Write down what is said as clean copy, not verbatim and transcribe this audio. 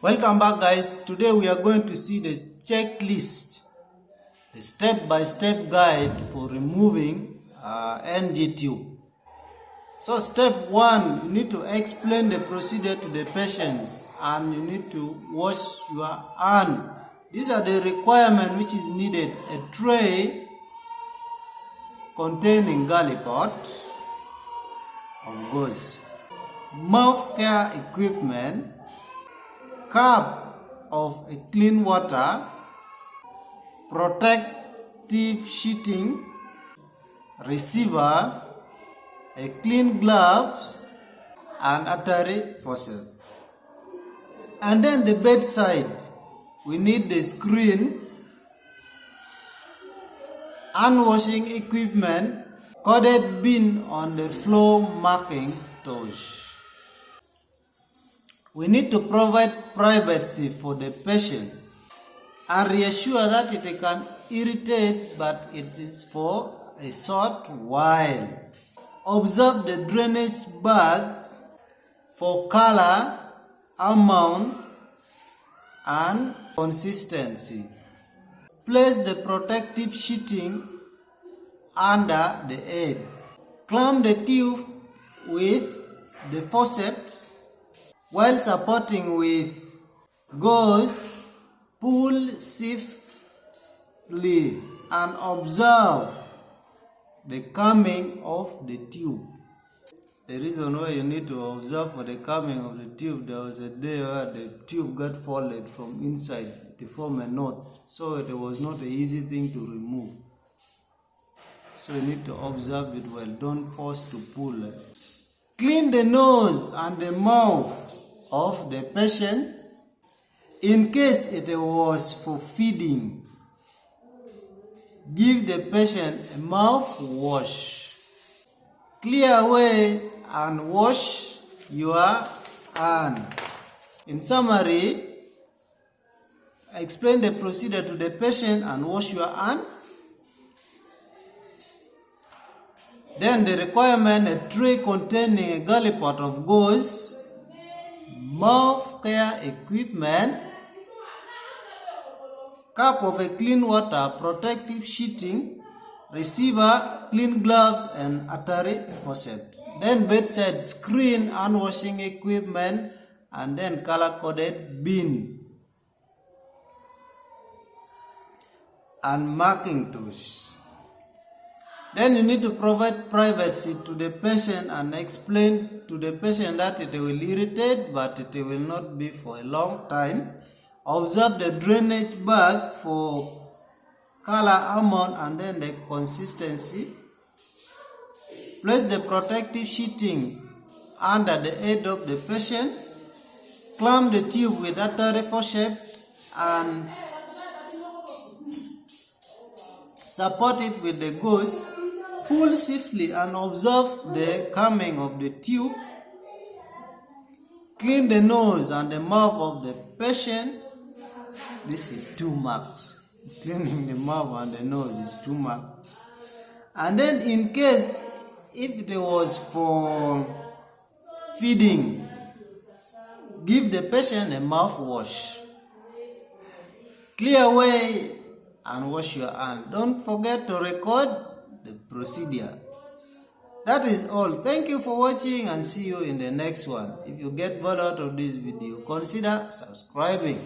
Welcome back, guys. Today we are going to see the checklist, the step-by-step guide for removing NGT. So step 1, you need to explain the procedure to the patients and you need to wash your hand. These are the requirements which is needed: a tray containing gallipot of gauze, mouth care equipment, cup of a clean water, protective sheeting, receiver, a clean gloves, and artery faucet. And then the bedside, we need the screen, hand washing equipment, corded bin on the floor marking touch. We need to provide privacy for the patient and reassure that it can irritate, but it is for a short while. Observe the drainage bag for color, amount, and consistency. Place the protective sheeting under the head. Clamp the tube with the faucet while supporting with gauze. Pull swiftly and observe the coming of the tube. The reason why you need to observe for the coming of the tube, there was a day where the tube got folded from inside to form a knot, so it was not an easy thing to remove. So you need to observe it well, don't force to pull it. Clean the nose and the mouth of the patient in case it was for feeding. Give the patient a mouthwash. Clear away and wash your hand. In summary, explain the procedure to the patient and wash your hand. Then the requirement: a tray containing a gallipot of gauze, mouth care equipment, cup of a clean water, protective sheeting, receiver, clean gloves, and artery faucet. Then bedside screen, hand washing equipment, and then color-coded bin and marking tools. Then you need to provide privacy to the patient and explain to the patient that it will irritate, but it will not be for a long time. Observe the drainage bag for color, amount, and then the consistency. Place the protective sheeting under the head of the patient. Clamp the tube with artery faucet and support it with the gauze. Pull swiftly and observe the coming of the tube. Clean the nose and the mouth of the patient. This is too much. Cleaning the mouth and the nose is too much. And then in case if it was for feeding, give the patient a mouthwash. Clear away and wash your hand. Don't forget to record the procedure. That is all. Thank you for watching and see you in the next one. If you get value out of this video, consider subscribing.